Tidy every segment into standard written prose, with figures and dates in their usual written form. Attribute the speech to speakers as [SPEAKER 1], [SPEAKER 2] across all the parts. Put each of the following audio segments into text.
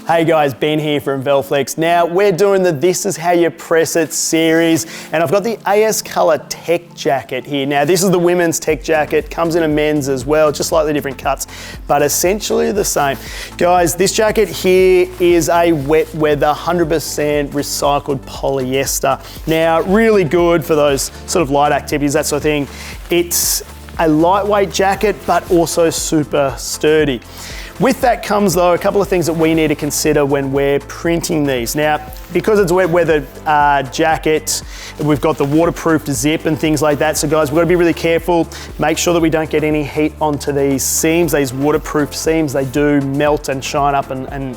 [SPEAKER 1] Hey guys, Ben here from Velflex. Now we're doing the This Is How You Press It series, and I've got the AS Color Tech Jacket here. Now this is the women's tech jacket, comes in a men's as well, just slightly different cuts, but essentially the same. Guys, this jacket here is a wet weather, 100% recycled polyester. Now really good for those sort of light activities, that sort of thing. It's a lightweight jacket, but also super sturdy. With that comes though a couple of things that we need to consider when we're printing these. Now, because it's a wet weather jacket, we've got the waterproof zip and things like that. So guys, we've got to be really careful. Make sure that we don't get any heat onto these seams, these waterproof seams. They do melt and shine up and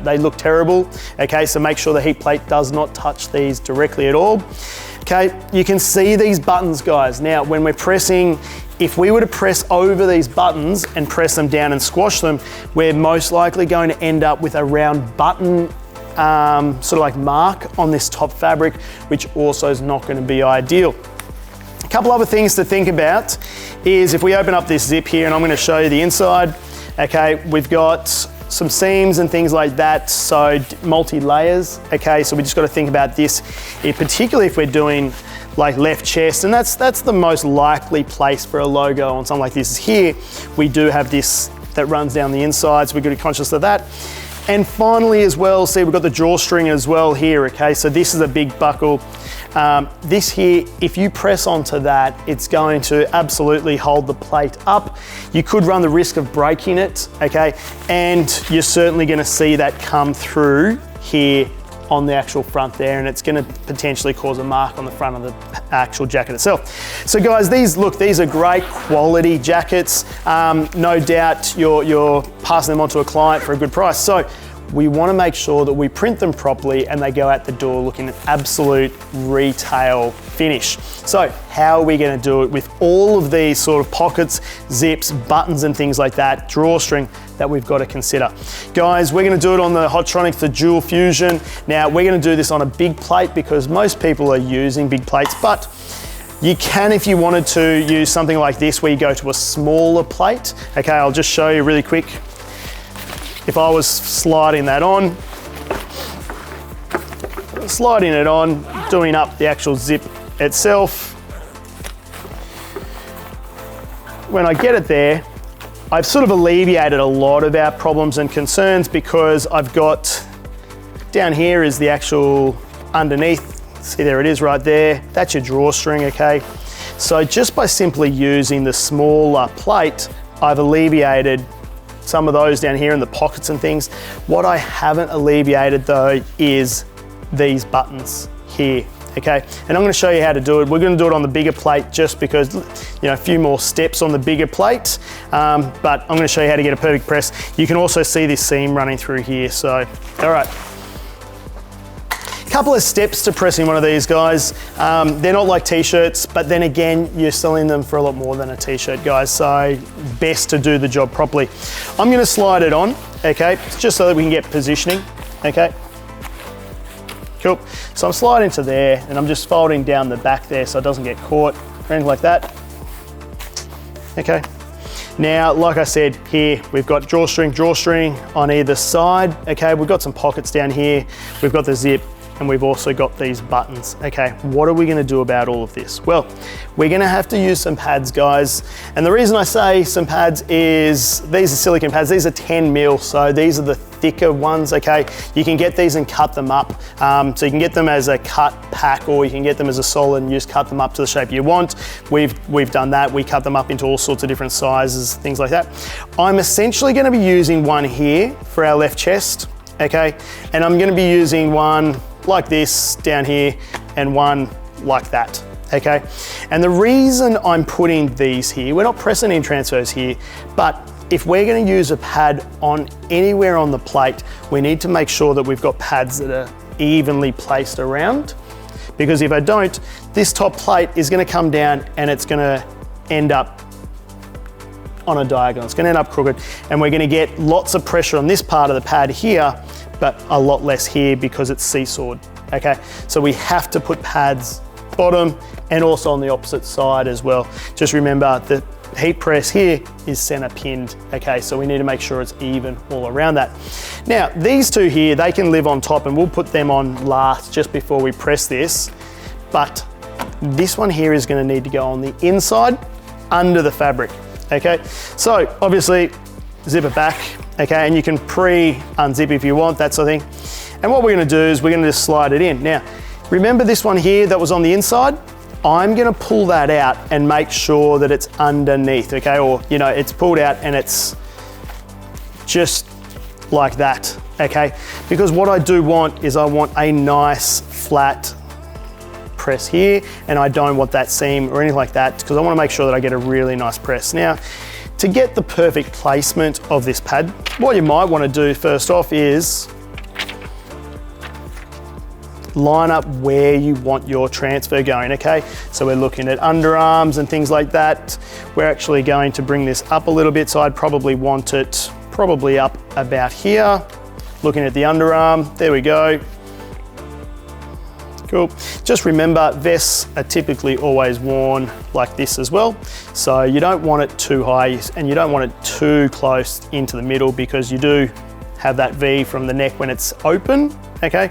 [SPEAKER 1] they look terrible. Okay, so make sure the heat plate does not touch these directly at all. Okay, you can see these buttons, guys. Now, when we're pressing, if we were to press over these buttons and press them down and squash them, we're most likely going to end up with a round button sort of like mark on this top fabric, which also is not going to be ideal. A couple other things to think about is if we open up this zip here, and I'm going to show you the inside, okay, we've got some seams and things like that, so multi-layers, okay, so we just got to think about this, particularly if we're doing like left chest, and that's the most likely place for a logo on something like this is here. We do have this that runs down the inside, so we've got to be conscious of that. And finally as well, see we've got the drawstring as well here, okay, so this is a big buckle. This here, if you press onto that, it's going to absolutely hold the plate up. You could run the risk of breaking it, okay, and you're certainly going to see that come through here on the actual front there, and it's going to potentially cause a mark on the front of the actual jacket itself. So guys, these are great quality jackets. No doubt you're passing them on to a client for a good price. So we want to make sure that we print them properly and they go out the door looking an absolute retail finish. So how are we going to do it with all of these sort of pockets, zips, buttons and things like that, drawstring that we've got to consider? Guys, we're going to do it on the Hotronics, the Dual Fusion. Now we're going to do this on a big plate because most people are using big plates, but you can, if you wanted to, use something like this where you go to a smaller plate. Okay, I'll just show you really quick. If I was sliding that on, doing up the actual zip itself, when I get it there, I've sort of alleviated a lot of our problems and concerns because I've got, down here is the actual underneath, see there it is right there, that's your drawstring, okay? So just by simply using the smaller plate, I've alleviated some of those down here in the pockets and things. What I haven't alleviated though is these buttons here, okay? And I'm gonna show you how to do it. We're gonna do it on the bigger plate just because, you know, a few more steps on the bigger plate, but I'm gonna show you how to get a perfect press. You can also see this seam running through here, so, all right. Couple of steps to pressing one of these, guys. They're not like t-shirts, but then again, you're selling them for a lot more than a t-shirt, guys, so best to do the job properly. I'm gonna slide it on, okay, just so that we can get positioning, okay. Cool, so I'm sliding to there, and I'm just folding down the back there so it doesn't get caught, or anything like that, okay. Now, like I said, here, we've got drawstring on either side, okay, we've got some pockets down here, we've got the zip, and we've also got these buttons. Okay, what are we gonna do about all of this? Well, we're gonna have to use some pads, guys. And the reason I say some pads is, these are silicone pads, these are 10 mil, so these are the thicker ones, okay? You can get these and cut them up. So you can get them as a cut pack, or you can get them as a solid and just cut them up to the shape you want. We've done that. We cut them up into all sorts of different sizes, things like that. I'm essentially gonna be using one here for our left chest, okay? And I'm gonna be using one like this down here and one like that, okay? And the reason I'm putting these here, we're not pressing in transfers here, but if we're gonna use a pad on anywhere on the plate, we need to make sure that we've got pads that are evenly placed around, because if I don't, this top plate is gonna come down and it's gonna end up on a diagonal. It's gonna end up crooked, and we're gonna get lots of pressure on this part of the pad here, but a lot less here because it's seesawed, okay? So we have to put pads bottom and also on the opposite side as well. Just remember that heat press here is center pinned, okay? So we need to make sure it's even all around that. Now, these two here, they can live on top, and we'll put them on last just before we press this. But this one here is gonna need to go on the inside under the fabric, okay? So obviously, zip it back, okay? And you can pre-unzip if you want, that sort of thing. And what we're gonna do is we're gonna just slide it in. Now, remember this one here that was on the inside? I'm gonna pull that out and make sure that it's underneath, okay? Or, you know, it's pulled out and it's just like that, okay? Because what I do want is I want a nice flat press here, and I don't want that seam or anything like that, because I wanna make sure that I get a really nice press. Now, to get the perfect placement of this pad, what you might wanna do first off is line up where you want your transfer going, okay? So we're looking at underarms and things like that. We're actually going to bring this up a little bit, so I'd probably want it probably up about here. Looking at the underarm, there we go. Cool. Just remember, vests are typically always worn like this as well. So you don't want it too high and you don't want it too close into the middle, because you do have that V from the neck when it's open, okay?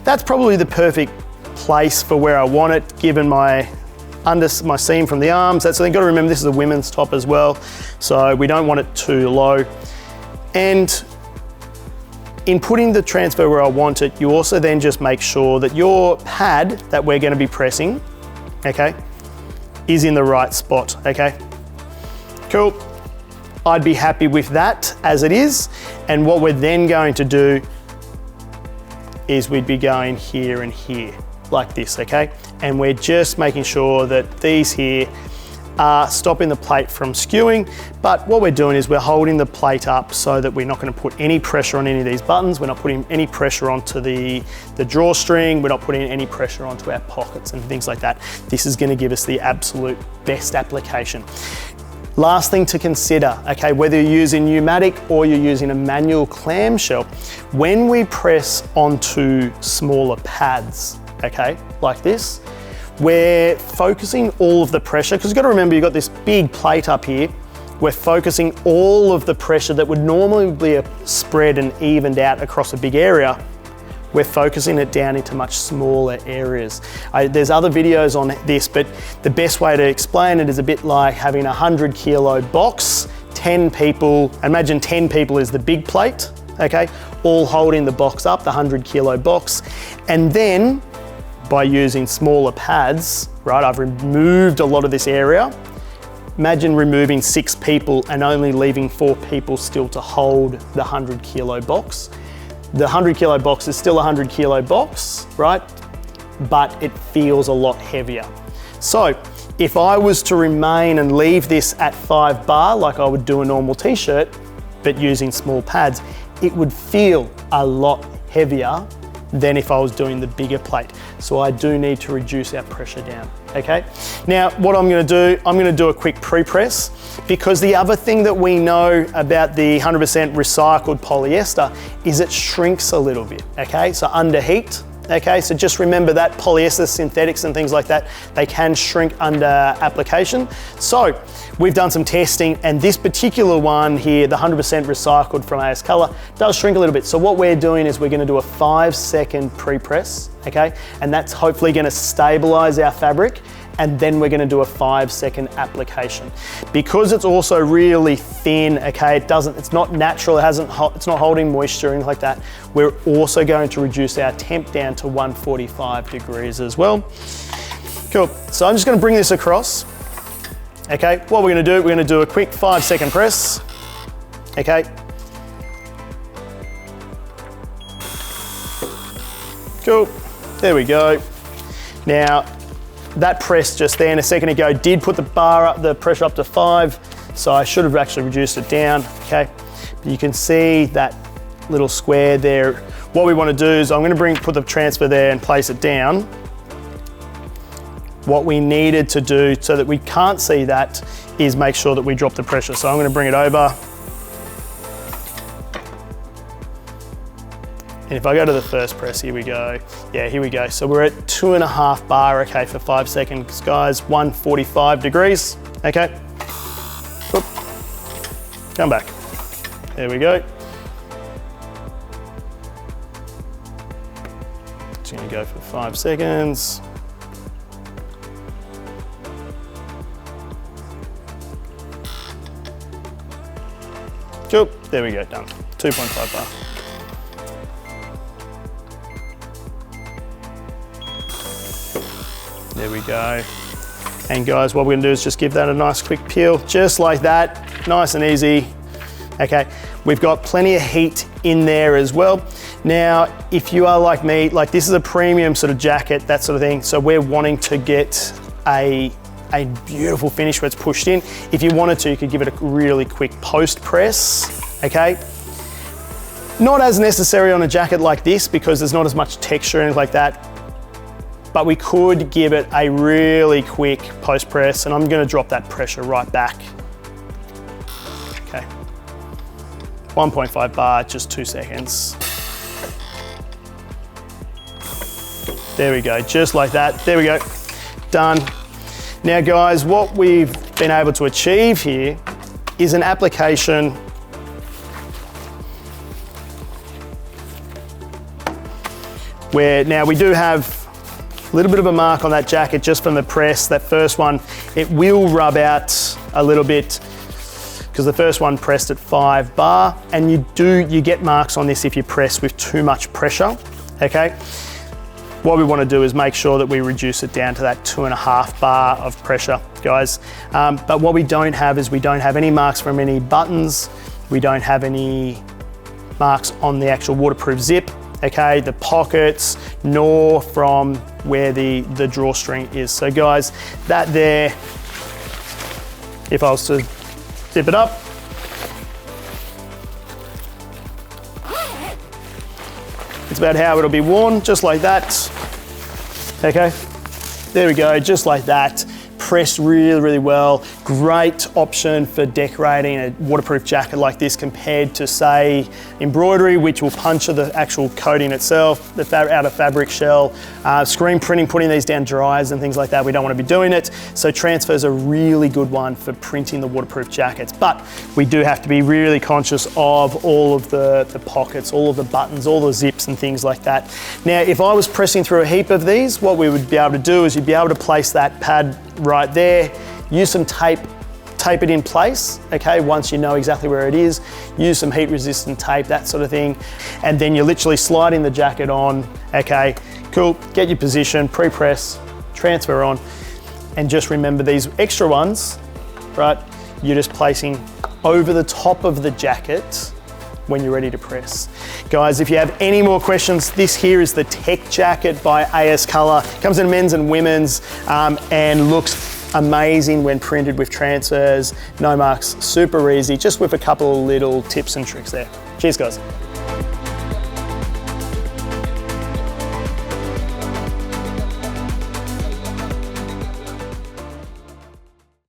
[SPEAKER 1] That's probably the perfect place for where I want it, given my seam from the arms. That's the thing. Got to remember, this is a women's top as well, so we don't want it too low. And in putting the transfer where I want it, you also then just make sure that your pad that we're going to be pressing, okay, is in the right spot, okay? Cool. I'd be happy with that as it is. And what we're then going to do is we'd be going here and here like this, okay? And we're just making sure that these here are stopping the plate from skewing. But what we're doing is we're holding the plate up so that we're not going to put any pressure on any of these buttons. We're not putting any pressure onto the drawstring. We're not putting any pressure onto our pockets and things like that. This is going to give us the absolute best application. Last thing to consider, okay, whether you're using pneumatic or you're using a manual clamshell, when we press onto smaller pads, okay, like this, we're focusing all of the pressure, because you've got to remember you've got this big plate up here. We're focusing all of the pressure that would normally be spread and evened out across a big area. We're focusing it down into much smaller areas. There's other videos on this, but the best way to explain it is a bit like having a 100 kilo box, 10 people, imagine 10 people is the big plate, okay? All holding the box up, the 100 kilo box. And then by using smaller pads, right, I've removed a lot of this area. Imagine removing 6 people and only leaving 4 people still to hold the 100 kilo box. The 100 kilo box is still a 100 kilo box, right? But it feels a lot heavier. So if I was to remain and leave this at 5 bar, like I would do a normal t-shirt, but using small pads, it would feel a lot heavier than if I was doing the bigger plate. So I do need to reduce our pressure down, okay? Now, what I'm gonna do a quick pre-press, because the other thing that we know about the 100% recycled polyester is it shrinks a little bit, okay? So under heat, okay? So just remember that polyester synthetics and things like that, they can shrink under application. So we've done some testing, and this particular one here, the 100% recycled from AS Color, does shrink a little bit. So what we're doing is we're gonna do a 5-second pre-press, okay? And that's hopefully gonna stabilize our fabric, and then we're gonna do a 5-second application. Because it's also really thin, okay, it's not natural, it's not holding moisture or anything like that, we're also going to reduce our temp down to 145 degrees as well. Cool, so I'm just gonna bring this across. Okay, what we're gonna do a quick 5-second press, okay? Cool, there we go. Now, that press just then a second ago did put the pressure up to 5, so I should have actually reduced it down, okay? But you can see that little square there. What we wanna do is I'm gonna put the transfer there and place it down. What we needed to do so that we can't see that is make sure that we drop the pressure. So I'm going to bring it over. And if I go to the first press, here we go. Yeah, here we go. So we're at 2.5 bar, okay, for 5 seconds, guys, 145 degrees, okay? Oop. Come back. There we go. Just gonna go for 5 seconds. Cool, there we go, done. 2.5 bar. There we go. And guys, what we're gonna do is just give that a nice quick peel, just like that, nice and easy. Okay, we've got plenty of heat in there as well. Now, if you are like me, like this is a premium sort of jacket, that sort of thing, so we're wanting to get a beautiful finish where it's pushed in. If you wanted to, you could give it a really quick post press, okay? Not as necessary on a jacket like this because there's not as much texture and like that, but we could give it a really quick post press, and I'm gonna drop that pressure right back. Okay, 1.5 bar, just 2 seconds. There we go, just like that. There we go, done. Now guys, what we've been able to achieve here is an application where now we do have a little bit of a mark on that jacket just from the press. That first one, it will rub out a little bit because the first one pressed at 5 bar, and you get marks on this if you press with too much pressure, okay? What we want to do is make sure that we reduce it down to that 2.5 bar of pressure, guys. But what we don't have is we don't have any marks from any buttons. We don't have any marks on the actual waterproof zip, okay, the pockets, nor from where the drawstring is. So guys, that there, if I was to zip it up, it's about how it'll be worn, just like that. Okay, there we go, just like that. Pressed really, really well. Great option for decorating a waterproof jacket like this compared to, say, embroidery, which will puncture the actual coating itself, the outer fabric shell. Screen printing, putting these down dryers and things like that, we don't want to be doing it. So transfer is a really good one for printing the waterproof jackets. But we do have to be really conscious of all of the pockets, all of the buttons, all the zips and things like that. Now, if I was pressing through a heap of these, what we would be able to do is you'd be able to place that pad right there, use some tape it in place, okay, once you know exactly where it is, use some heat resistant tape, that sort of thing, and then you're literally sliding the jacket on, okay, cool, get your position, pre-press, transfer on, and just remember these extra ones, right, you're just placing over the top of the jacket when you're ready to press. Guys, if you have any more questions, this here is the Tech Jacket by AS Color. Comes in men's and women's and looks amazing when printed with transfers, no marks, super easy, just with a couple of little tips and tricks there. Cheers, guys.